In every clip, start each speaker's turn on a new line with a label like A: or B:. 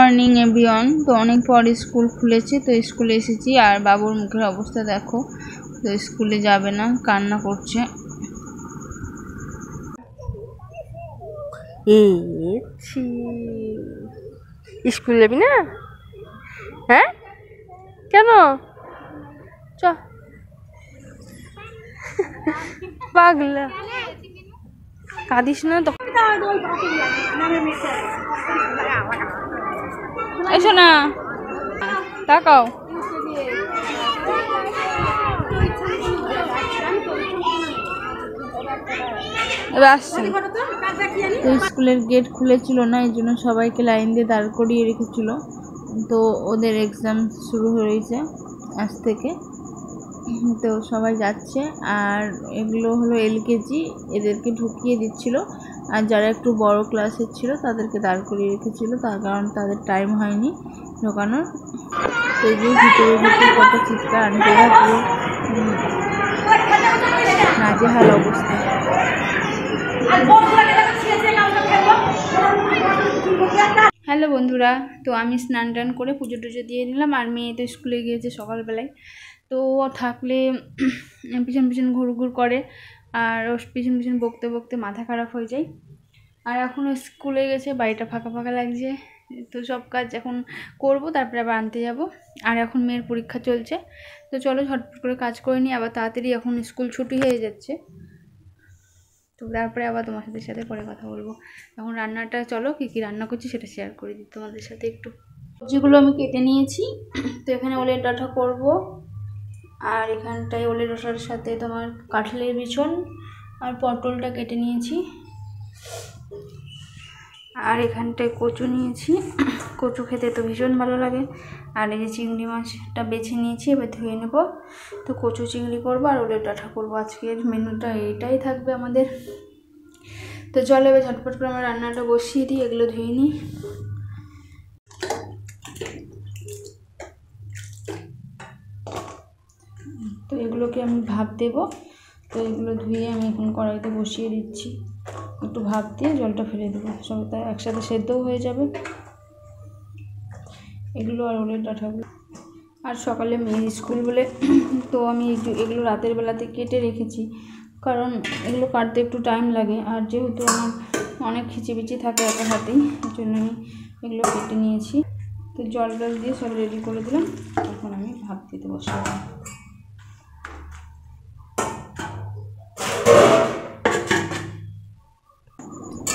A: Morning everyone. তো অনেক পর স্কুল খুলেছে, তো স্কুলে এসেছি আর বাবুর মুখের অবস্থা দেখো। তো স্কুলে যাবে না, কান্না করছে।
B: স্কুল যাবি না? হ্যাঁ, কেন? চ পাগলা, কাঁদিস না তো।
A: এসো না, তাকাও। এবার আসছি। তো স্কুলের গেট খুলেছিল না, এই জন্য সবাইকে লাইন দিয়ে দাঁড় করিয়ে রেখেছিল। তো ওদের এক্সাম শুরু হয়েছে আজ থেকে। তো সবাই যাচ্ছে, আর এগুলো হলো LKG, এদেরকে ঢুকিয়ে দিচ্ছিল। আর যারা একটু বড় ক্লাসের ছিল তাদেরকে দাঁড় করিয়ে রেখেছিল, তার কারণ তাদের টাইম হয়নি ঢোকানোর। তো এই যে ভিতরে ভিতরে কত চিৎকার, আন্টিরা পুরো নাজেহাল অবস্থা। হ্যালো বন্ধুরা, তো আমি স্নান টান করে পুজো টুজো দিয়ে নিলাম। আর মেয়ে তো স্কুলে গিয়েছে সকালবেলায়। তো থাকলে পিছন পিছন ঘুরঘুর করে, আর ও পিছন পিছন বকতে বকতে মাথা খারাপ হয়ে যায়। আর এখনও স্কুলে গেছে, বাড়িটা ফাঁকা ফাঁকা লাগছে। তো সব কাজ এখন করব, তারপরে আবার আনতে যাব। আর এখন মেয়ের পরীক্ষা চলছে, তো চলো ঝটপট করে কাজ করে নিই, আবার তাড়াতাড়ি এখন স্কুল ছুটি হয়ে যাচ্ছে। তো তারপরে আবার তোমাদের সাথে পরে কথা বলবো। এখন রান্নাটা, চলো কী কী রান্না করছি সেটা শেয়ার করে দিই তোমাদের সাথে একটু। সবজিগুলো আমি কেটে নিয়েছি। তো এখানে ওলের ডাঁটা করব, আর এখানটায় ওলের ডাঁটার সাথে তোমার কাঁঠালের বিচন আর পটলটা কেটে নিয়েছি। আর এখানটায় কচু নিয়েছি, কচু খেতে তো ভীষণ ভালো লাগে। আর এই যে চিংড়ি মাছটা বেছে নিয়েছি, এবার ধুয়ে নেব। তো কচু চিংড়ি করবো আর ওলের ডাঁটা করবো, আজকের মেনুটা এইটাই থাকবে আমাদের। তো চলো এবার ঝটপট করে আমরা রান্নাটা বসিয়ে দিই, এগুলো ধুয়ে নিই। তো এগুলোকে আমি ভাপ দেব। তো এগুলো ধুয়ে আমি এখন কড়াইতে বসিয়ে দিচ্ছি, একটু ভাপ দিয়ে জলটা ফেলে দেবো, সবটা একসাথে সেদ্ধও হয়ে যাবে এগুলো আর ওলের ডাঁটাগুলো। আর সকালে মেয়ের স্কুল বলে তো আমি এগুলো রাতের বেলাতে কেটে রেখেছি, কারণ এগুলো কাটতে একটু টাইম লাগে। আর যেহেতু আমার অনেক খিচিবিচি থাকে একা হাতেই, এই জন্য আমি এগুলো কেটে নিয়েছি। তো জল দিয়ে সব রেডি করে দিলাম, এখন আমি ভাপ দিতে বসে।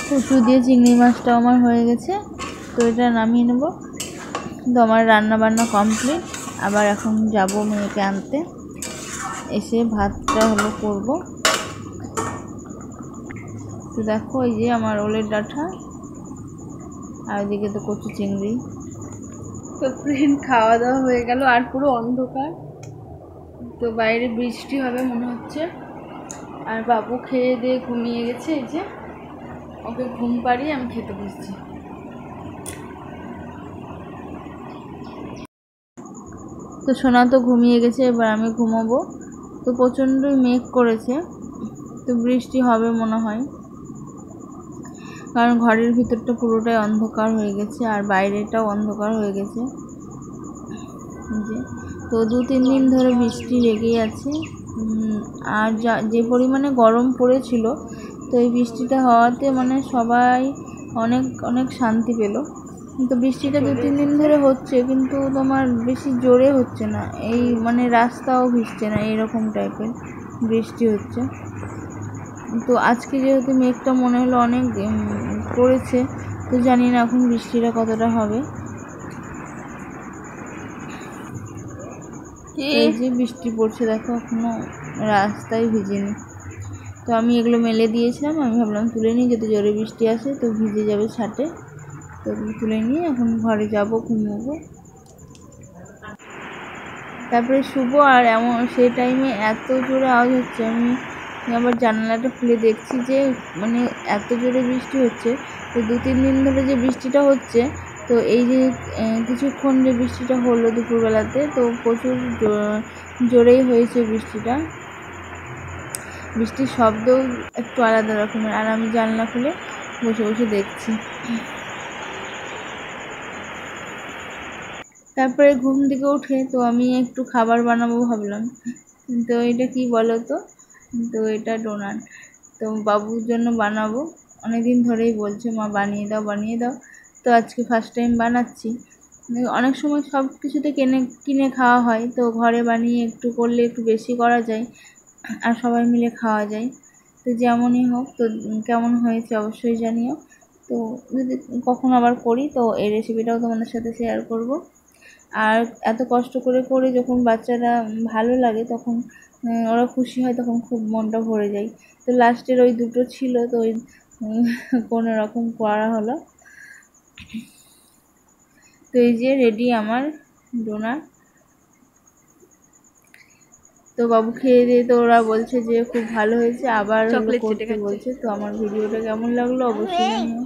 A: কচু দিয়ে চিংড়ি মাছটা আমার হয়ে গেছে, তো এটা নামিয়ে নেব। তো আমার রান্না বান্না কমপ্লিট। আবার এখন যাব মেয়েকে আনতে, এসে ভাতটা হলো করব। তো দেখো এই যে আমার ওলের ডাঁটা, আর ওইদিকে তো কচু চিংড়ি। তো ফ্রেন্ড খাওয়া দাওয়া হয়ে গেল, আর পুরো অন্ধকার। তো বাইরে বৃষ্টি হবে মনে হচ্ছে। আর বাবু খেয়ে দিয়ে ঘুমিয়ে গেছে, এই যে ওকে ঘুম পাড়িয়ে আমি খেতে বসছি। তো সোনা তো ঘুমিয়ে গেছে, এবার আমি ঘুমাবো। তো প্রচণ্ডই মেঘ করেছে, তো বৃষ্টি হবে মনে হয়, কারণ ঘরের ভিতরটা পুরোটাই অন্ধকার হয়ে গেছে আর বাইরেটাও অন্ধকার হয়ে গেছে। তো 2-3 দিন ধরে বৃষ্টি লেগেই আছে। আর যে পরিমাণে গরম পড়েছিল, তো এই বৃষ্টিটা হওয়াতে মানে সবাই অনেক অনেক শান্তি পেল। কিন্তু বৃষ্টিটা 2-3 দিন ধরে হচ্ছে, কিন্তু তোমার বেশি জোরে হচ্ছে না, এই মানে রাস্তাও ভিজছে না, এইরকম টাইপের বৃষ্টি হচ্ছে। তো আজকে যেহেতু মেঘটা মনে হলো অনেক পড়েছে, তো জানি না এখন বৃষ্টিটা কতটা হবে। এই যে বৃষ্টি পড়ছে দেখো, এখনো রাস্তায় ভিজেনি। তো আমি এগুলো মেলে দিয়েছিলাম, আমি ভাবলাম তুলে নিই, যদি জোরে বৃষ্টি আসে তো ভিজে যাবে ছাটে। তো এগুলো তুলে নিয়ে এখন ঘরে যাব, ঘুমোবো। তারপরে শুভ, আর এমন সেই টাইমে এত জোরে আওয়াজ হচ্ছে, আমি আবার জানালাটা খুলে দেখছি যে মানে এত জোরে বৃষ্টি হচ্ছে। তো 2-3 দিন ধরে যে বৃষ্টিটা হচ্ছে, তো এই যে কিছুক্ষণ যে বৃষ্টিটা হলো দুপুরবেলাতে, তো প্রচুর জোরেই হয়েছে বৃষ্টিটা। বৃষ্টির শব্দও একটু আলাদা রকমের। আর আমি জানলা খুলে বসে বসে দেখছি। তারপরে ঘুম থেকে উঠে তো আমি একটু খাবার বানাবো ভাবলাম। তো এটা কি বলো তো, তো এটা ডোনাট, তো বাবুর জন্য বানাবো। অনেকদিন ধরেই বলছে মা বানিয়ে দাও বানিয়ে দাও, তো আজকে ফার্স্ট টাইম বানাচ্ছি। অনেক সময় সব কিছুতে কিনে খাওয়া হয়, তো ঘরে বানিয়ে একটু করলে একটু বেশি করা যায় আর সবাই মিলে খাওয়া যায়। তো যেমনই হোক, তো কেমন হয়েছে অবশ্যই জানিও। তো যদি কখনো আবার করি তো এই রেসিপিটাও তোমাদের সাথে শেয়ার করব। আর এত কষ্ট করে করে যখন বাচ্চারা ভালো লাগে তখন ওরা খুশি হয়, তখন খুব মনটা ভরে যায়। তো লাস্টের ওই দুটো ছিল, তো ওই কোনো রকম করা হলো। তো এই যে রেডি আমার ডোনাট। তো বাবু খেয়ে দিয়ে তো ওরা বলছে যে খুব ভালো হয়েছে, আবার হলো
B: চকলেট চেটে
A: করতে
B: খাচ্ছে।
A: বলছে। তো আমার ভিডিওটা কেমন লাগলো অবশ্যই জানিও।